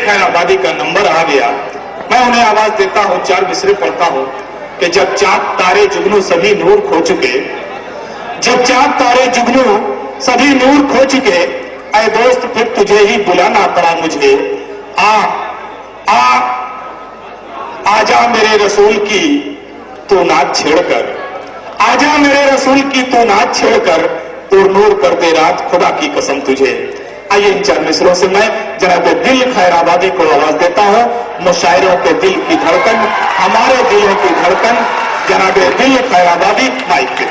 खैर आबादी का नंबर आ गया। मैं उन्हें आवाज देता हूँ, 4 मिसरे पढ़ता हूँ कि जब चांद तारे जुगनू सभी नूर खो चुके, जब चांद तारे जुगनू सभी नूर खो चुके, ऐ दोस्त फिर तुझे ही बुलाना पड़ा मुझे। आ आजा मेरे रसूल की तू नाच छेड़कर, आजा मेरे रसूल की तू नाच छेड़कर, तू नूर कर दे रात खुदा की कसम तुझे। आइए इन 4 मिसरों से मैं जनाब दिल खैर आबादी को आवाज देता हूँ। मुशायरों के दिल की धड़कन, हमारे दिलों की धड़कन, जनाब दिल खैर आबादी माइक पे।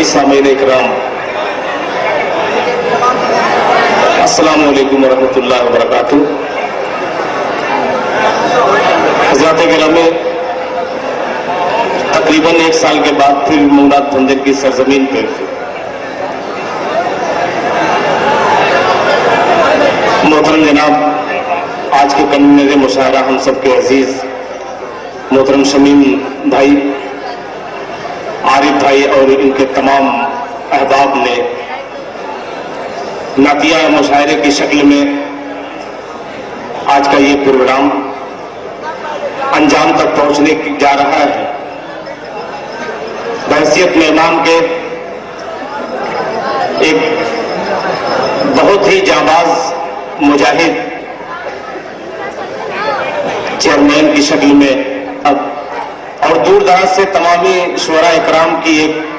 सामीन इकराम, अस्सलामु अलैकुम वरहमतुल्लाहि वबरकातुहू। हज़रात गिरामी, तकरीबन 1 साल के बाद फिर मुराद बंदर की सरजमीन पे मोहतरम जनाब, आज के कन्वीनर मुशायरा हम सबके अजीज मोहतरम शमीम भाई, आरिफ भाई और इनके तमाम अहबाब ने नातिया मुशायरे की शक्ल में आज का ये प्रोग्राम अंजाम तक पहुंचने जा रहा है। बहैसियत मेहमान के एक बहुत ही जाबाज मुजाहिद चेयरमैन की शक्ल में अब और दूर दराज से तमामी शुरा इकराम की एक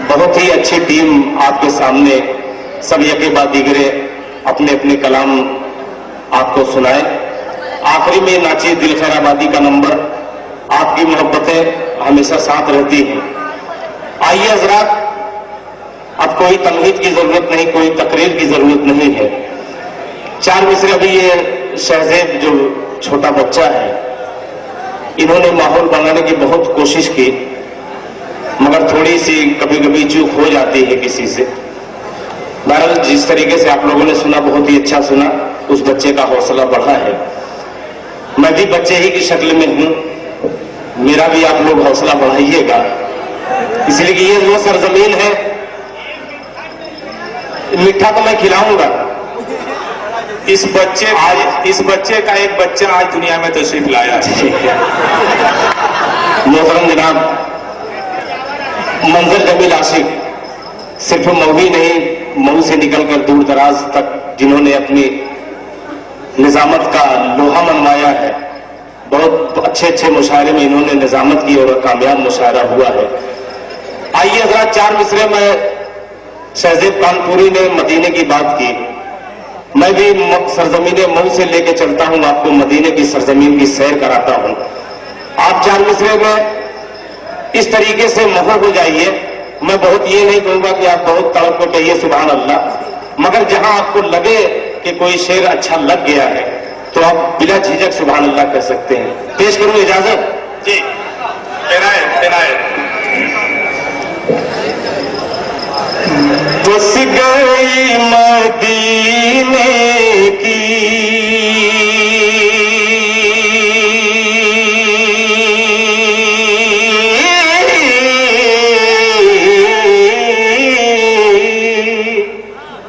बहुत ही अच्छी टीम आपके सामने सब यके बाद दीगरे अपने अपने कलाम आपको सुनाए। आखिरी में नाची दिल खैर आबादी का नंबर, आपकी मोहब्बतें हमेशा साथ रहती हैं। आइए हजरात, अब कोई तमहीद की जरूरत नहीं, कोई तकरीर की जरूरत नहीं है। 4 मिसरे अभी ये शहजेब जो छोटा बच्चा है, इन्होंने माहौल बनाने की बहुत कोशिश की, मगर थोड़ी सी कभी कभी चूक हो जाती है किसी से। बहरहाल जिस तरीके से आप लोगों ने सुना, बहुत ही अच्छा सुना, उस बच्चे का हौसला बढ़ा है। मैं भी बच्चे ही की शक्ल में हूं, मेरा भी आप लोग हौसला बढ़ाइएगा, इसलिए कि ये वो सरजमीन है। मीठा तो मैं खिलाऊंगा। इस बच्चे का एक बच्चा आज दुनिया में तशरीफ लाया है। मोहतरम जनाब, मंजर जमील आशिक सिर्फ मऊ ही नहीं, मऊ से निकलकर दूर दराज तक जिन्होंने अपनी निजामत का लोहा मनवाया है, बहुत अच्छे अच्छे मुशायरे में इन्होंने निजामत की और कामयाब मुशायरा हुआ है। आइए जरा 4 मिसरे में शहजेब कानपुरी ने मदीने की बात की, मैं भी सरजमीन मऊ से लेके चलता हूं, आपको मदीने की सरजमीन की सैर कराता हूं। आप 4 मिसरे में इस तरीके से मोह हो जाइए। मैं बहुत ये नहीं कहूंगा कि आप बहुत तड़प को कहिए सुभान अल्लाह, मगर जहां आपको लगे कि कोई शेर अच्छा लग गया है तो आप बिला झिझक सुभान अल्लाह कह सकते हैं। पेश करूं इजाजत? जी, बस गई मदीने की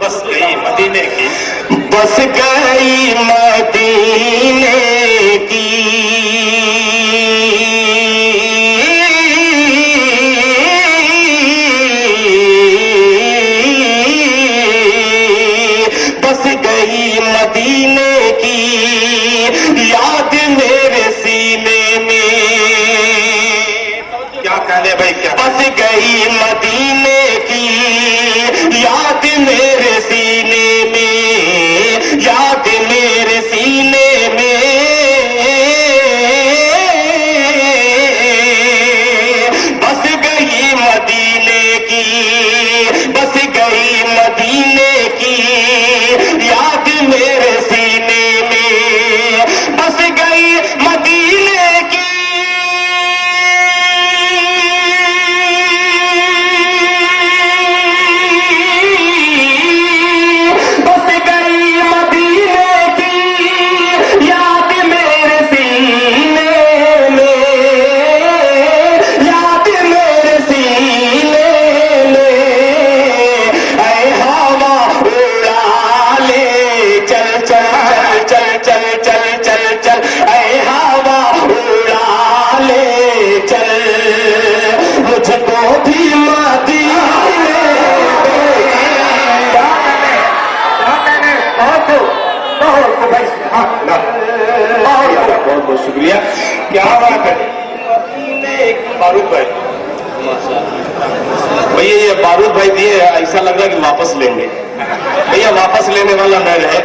बस गई मदीने की बस गई मदीने की याद मेरे सीने में। क्या कहने भाई, क्या बस गई मदीने की याद मेरे सीने में, याद मेरे सीने में। बस गई मदीने की, बस गई मदीने की याद मेरे सीने में, बस गई मदीने की شکریہ. کیا بات ہے بارود بھائی. بھیا یہ بارود بھائی دیے ایسا لگ رہا ہے کہ واپس لیں گے. بھیا واپس لینے والا نہ رہے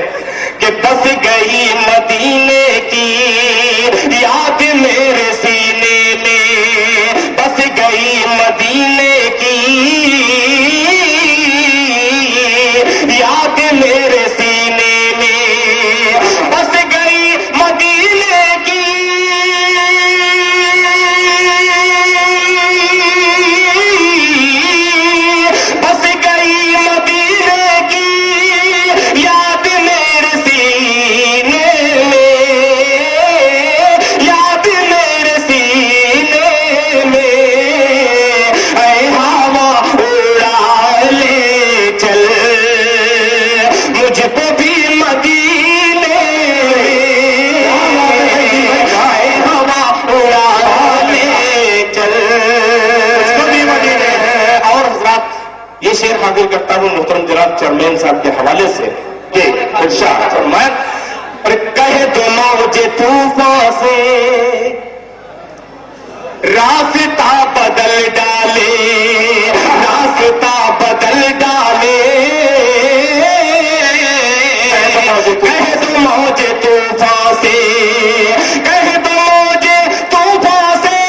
کہ بس گئی مدینے کی یاد میرے سینے میں, بس گئی مدینے کی یاد میرے سینے میں, بس گئی مدینے کی بس گئی مدینے کی یاد میرے سینے میں, یاد میرے سینے میں, اے ہوا اڑا لے چل مجھ کو بھی مدینے, اے ہوا اڑا لے چل مجھ کو بھی مدینے. اور حضرات یہ شعر حاضر کرتا ہوں محترم جناب چیئرمین صاحب کے حوالے سے کہ ارشاد فرمائے اور کہہ دو موج طوفان سے راستہ بدل ڈالے, راستہ بدل ڈالے, کہہ دو موج طوفان سے, کہہ دو موج طوفان سے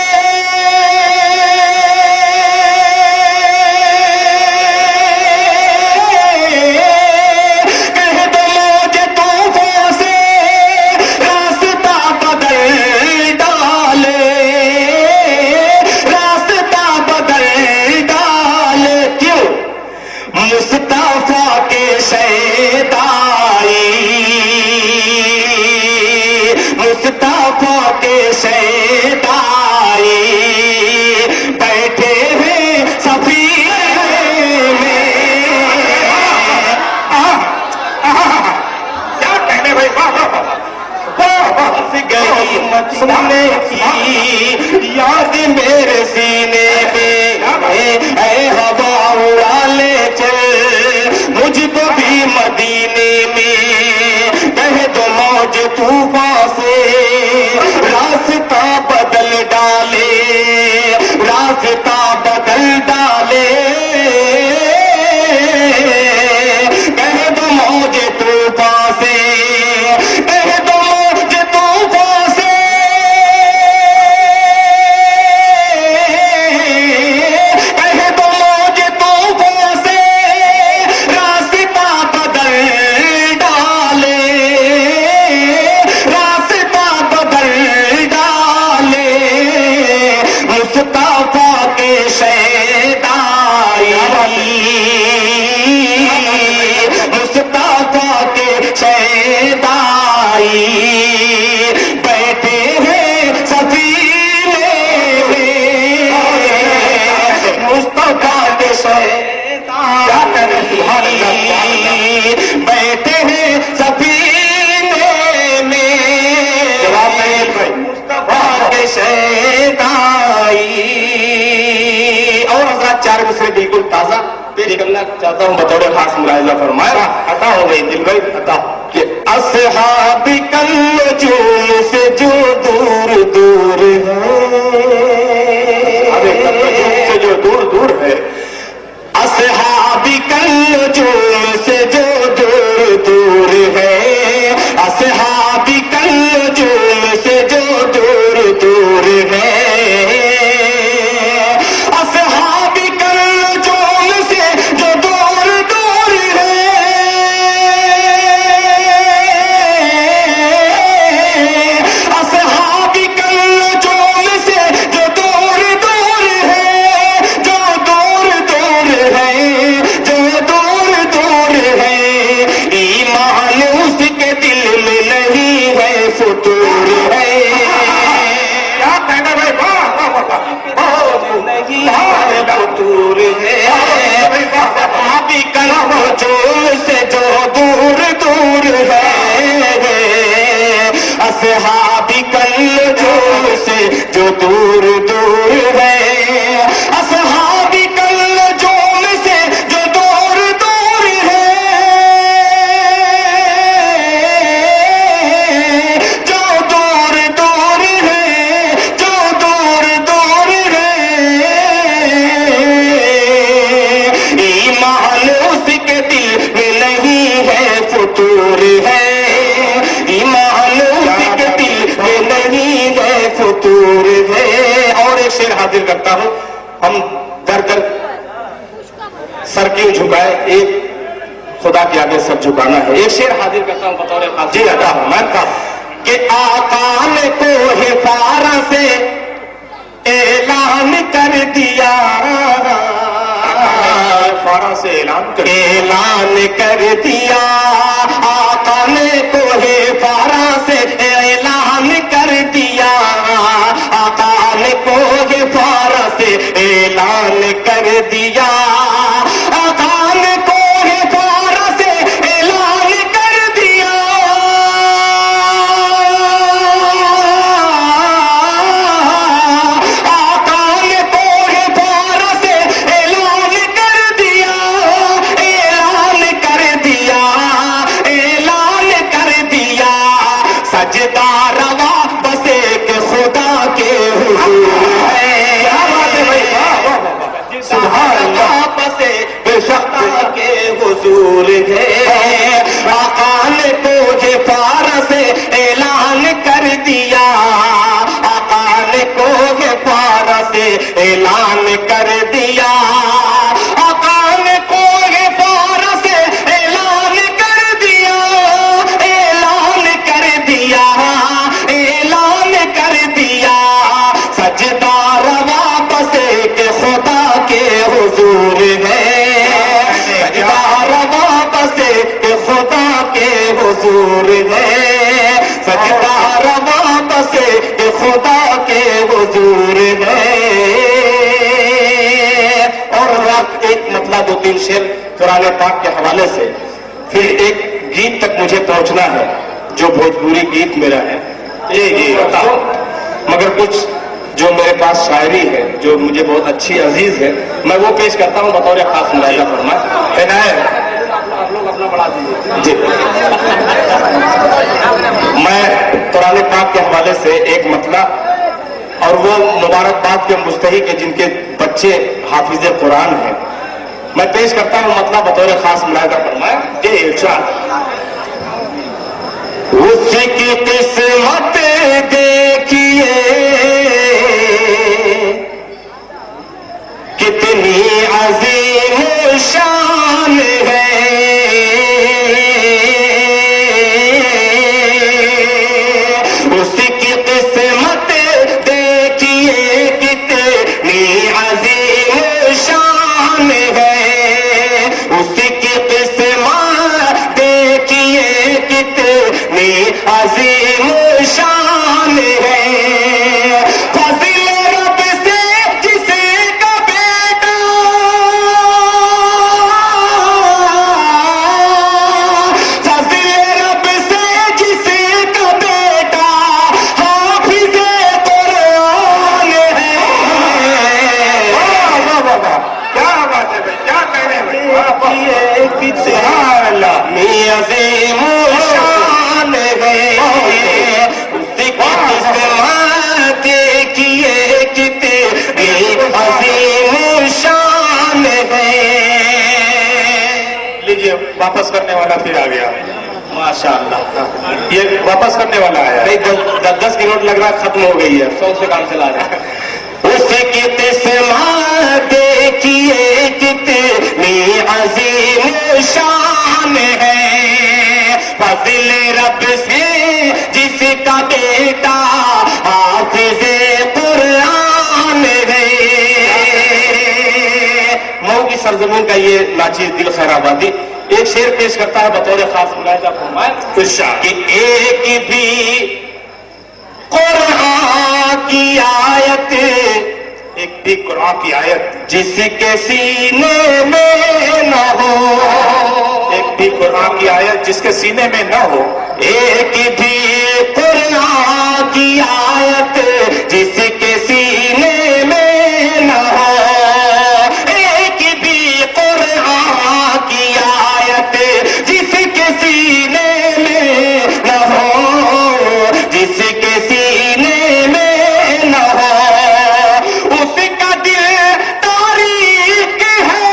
کہہ دو موج طوفان سے راستہ بدل ڈالے, راستہ بدل ڈالے. کیوں؟ مصطفیٰ کے شیدائی, مصطفیٰ کے شیدائی بیٹھے ہیں سفینے میں. کیا کہنے بھائی, بس گئی مدینے کی یاد میرے سینے میں, اے ہوا اڑا لے چل مجھ کو بھی مدینے میں, کہہ دو موج طوفان سے راستہ بدل ڈالے, راستہ بدل ڈالے, کہہ دو موج طوفان سے, کہہ دو موج طوفان سے, کہہ دو موج طوفان سے راستہ بدل ڈالے, راستہ بدل ڈالے, مصطفیٰ کے شیدائی, مصطفیٰ کے شیدائی بیٹھے ہیں سفینے میں, مصطفیٰ کے شیدائی بیٹھے ہیں سفینے میں, مصطفیٰ کے شیدائی. اور حضرات چار مصرے بالکل تازہ پیش کرنا چاہتا ہوں بطور خاص ملاحظہ فرمایا. عطا ہو گئی دل بھائی عطا کہ اصحاب النجوم سے جو دور دور ہے, سے جو دور دور ہے, اصحاب النجوم سے جو دور دور ہے, اصحاب النجوم سے جو دور دور ہے, اصحاب النجوم سے جو دور دور ہے, اصحاب النجوم سے جو دور دور ہے, جو دور دور ہے, جو دور دور ہے, ایمان اس کے دل میں نہیں ہے فطور ہے. کیا کہنا بھائی, نہیں ہے فطور ہے, ابھی کلام نجوم سے جو دور دور ہے, اصحاب النجوم سے جو دور دور ہے, اصحاب النجوم سے جو دور دور ہے, جو دور دور ہے, ہم در در سر کیوں جھکائے، ایک خدا کے آگے سر جھکانا ہے. ایک شعر حاضر کرتا ہوں بطور خاص. جی عطا فرمان کا کہ آقا نے کوہ پارا سے اعلان کر دیا، فارا سے اعلان کر دیا، آقا نے کوہ پارا سے اعلان کر دیا، آقا نے کوہ پارا سے اعلان کر دیا، آقا نے کوہ پارا سے اعلان کر دیا، آقا نے کوہ پارا سے اعلان کر دیا، اعلان کر دیا، اعلان کر دیا، سجدہ روا بس ایک خدا کے حضور ہے. سبحان اللہ، بس ایک خدا کے حضور ہے. آقا نے کوہ پارا سے اعلان کر دیا، آقا نے کوہ پارا سے اعلان کر دیا، آقا نے کوہ پارا سے اعلان کر دیا، اعلان کر دیا، اعلان کر دیا، سجدہ روا بس ایک خدا کے حضور ہے، سجدہ روا بس ایک خدا کے حضور ہے، سجدہ روا بس ایک خدا کے حضور ہے. اور رات ایک مطلب 2-3 شعر قرآن پاک کے حوالے سے، پھر ایک گیت تک مجھے پہنچنا ہے جو بھوجپوری گیت میرا ہے. یہ بتاؤ مگر کچھ جو میرے پاس شاعری ہے جو مجھے بہت اچھی عزیز ہے، میں وہ پیش کرتا ہوں بطور خاص ملاحظہ فرمائے. آپ لوگ اپنا بڑھا دیجیے. جی میں قرآن پاک کے حوالے سے ایک مطلب اور وہ مبارکباد کے مستحق ہیں جن کے بچے حافظ قرآن ہیں، میں پیش کرتا ہوں مطلب بطور خاص ملاحظہ فرمائے. یہ ارشاد: اس کی قسمت دیکھیے کتنی عظیم شان ہے، اس کی قسمت دیکھیے کتنی عظیم شان ہے، اس کی قسمت دیکھیے کتنی عظیم شان ہے. فضل رب سے جسے کا بیٹا، فضل رب سے جسے کا بیٹا حافظ قرآن ہے. کیا بات ہے بھائی، کیا کہہ رہے ہیں بھائی، عظیم شان ہے، دیکھیے کتنی عظیم شان ہے. لیجیے واپس کرنے والا پھر آ گیا. ماشاء اللہ، یہ واپس کرنے والا آیا. نہیں 10 کی نوٹ لگ رہا ختم ہو گئی ہے، 100 سے کام چلا رہا ہے. اس کی قسمت دیکھیے کتنی عظیم شان ہے، فضل رب سے جس کا بیٹا حافظ قرآن ہے. مئو کی سرزمین کا یہ ناچیز دل خیر آبادی ایک شعر پیش کرتا ہے بطور خاص ملاحظہ فرمائے کہ ایک بھی قرآن کی آیت، ایک بھی قرآن کی آیت جس کے سینے میں نہ ہو، ایک بھی قرآن کی آیت جس کے سینے میں نہ ہو، ایک بھی قرآن کی آیت جس کے سینے میں نہ ہو، ایک بھی قرآن کی آیت جس کے سینے میں نہ ہو، جس کے سینے میں نہ ہو، اس کا دل تاریک ہے،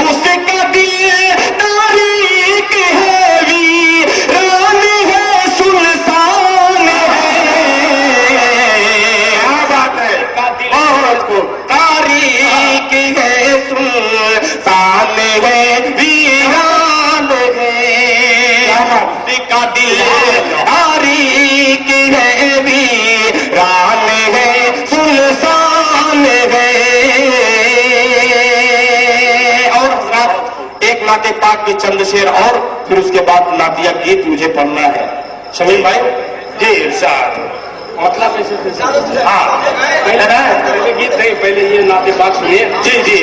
اس کا دل تاریک ہے، ویران नात पाक के चंद शेर और फिर उसके बाद नातिया गीत मुझे पढ़ना है। शमीम भाई जी इरशाद मतलब हाँ पहले गीत नहीं, पहले ये नाते पाक सुनिए। जी जी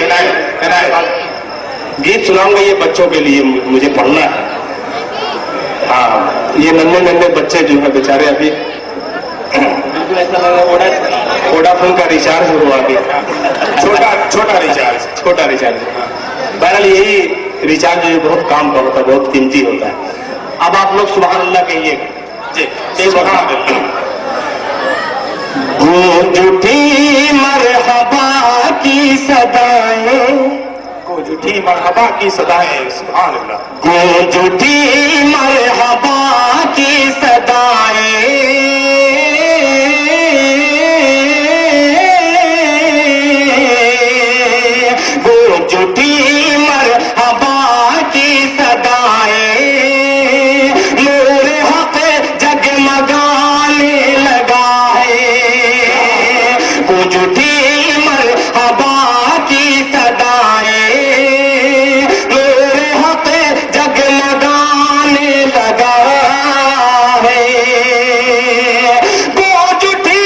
गीत सुनाऊंगा, ये बच्चों के लिए मुझे पढ़ना है। हाँ ये नन्हे नन्हे बच्चे जो है बेचारे अभी बिल्कुल ऐसा लग रहा है वोडाफोन का रिचार्ज हुआ गया, छोटा रिचार्ज। बहरहाल यही रिचार्ज जो बहुत काम का होता है, बहुत कीमती होता है। अब आप लोग सुभान अल्लाह कहिए जी। सुभान अल्लाह। गूंज उठी मरहबा की सदाएं, गूंज उठी मरहबा की सदाएं, सुभान अल्लाह। गूंज उठी मरहबा की सदाएं, गूंज उठी मरहबा की सदाएं, नूर हक जगमगाने लगा है। गूंज उठी मरहबा की सदाएं, नूर हक जगमगाने लगा है। गूंज उठी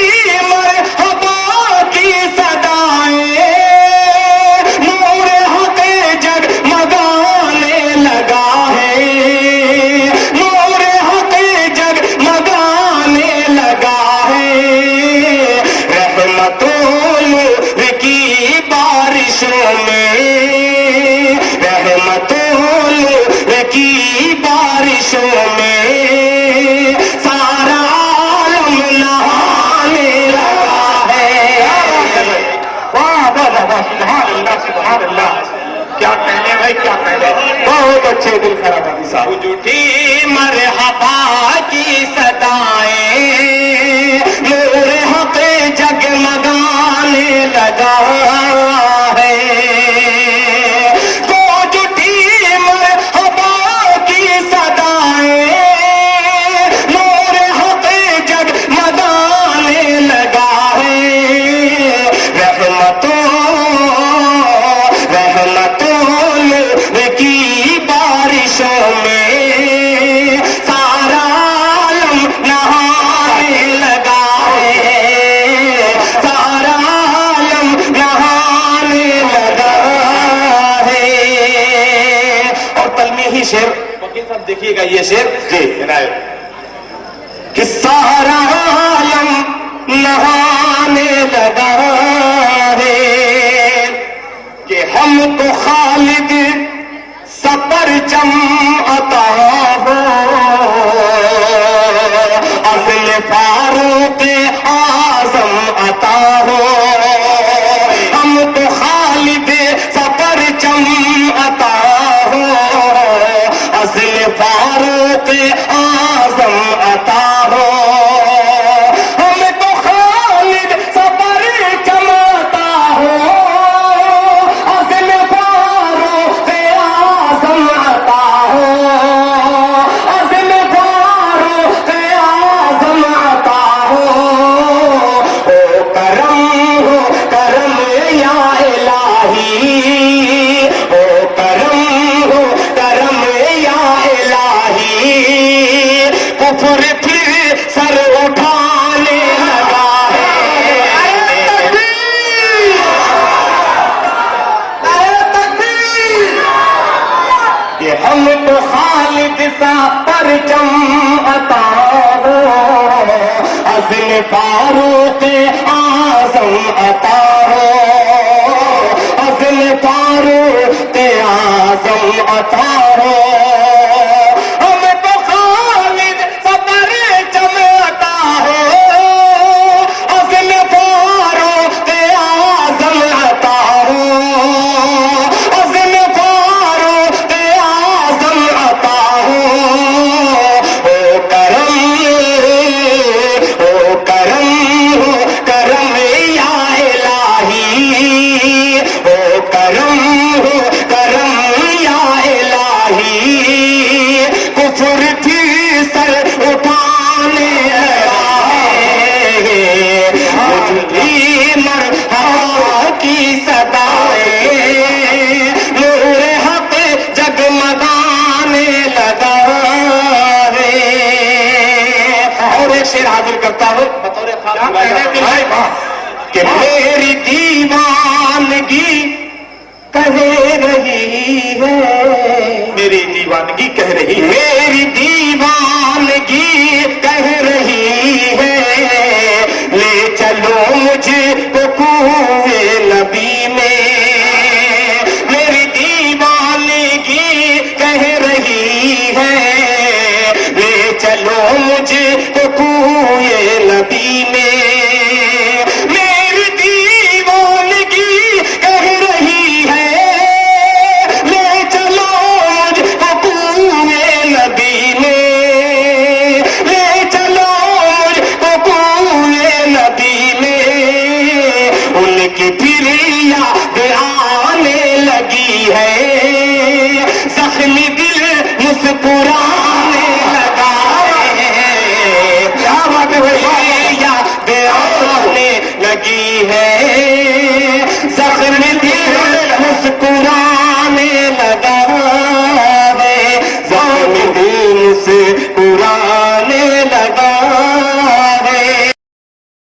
मरहबा की सदाएं, नूर हक जगमगाने लगा है। नूर हक जगमगाने लगा है। रहमतों नूर की बारिशों में, रहमतों नूर की बारिशों में सारा आलम नहाने लगा है। वाह वाह वाह, सुभान अल्लाह सुभान अल्लाह। क्या कहने भाई, क्या कहने, बहुत अच्छे दिल खराबादी साहब। झूठी मरहबा की सदाएं, नूर हक जगमगाने लगा है। गूंज उठी मरहबा की सदाएं, नूर हक जगमगाने लगा है। रहमतों नूर की बारिशों में सारा आलम नहाने लगा है। सारा आलम नहाने लगा है। और तलमी ही शेर वकील साहब देखिएगा, ये शेर जी कि सारा आलम नहाने लगा है, कि हमको खालिद सपरचम अता हो, अज़ल फारूक आज़म अता हो। हमको खालिद सपरचम अता हो, अज़ल फारूक आज़म अता हो। हमको खालिद सपरचम अता हो, अज़ल फारूक आज़म अता हो, अज़ल फारूक आज़म अता हो। ओ करम या इलाही, ओ करम या इलाही। कुफ्र फिर सर उठाने लगा है। ये हमको खालिद सा परचम अता हो, अज़ल फारूक आज़म अता हो, अज़ल फारूक आज़म अता हो। हमको खालिद सा परचम अता हो, अज़ल फारूक आज़म अता हो, अज़ल फारूक आज़म अता हो। ओ करम या इलाही, ओ करम या इलाही। کہ میری دیوانگی کہہ رہی ہے، میری دیوانگی کہہ رہی ہے، میری دیوانگی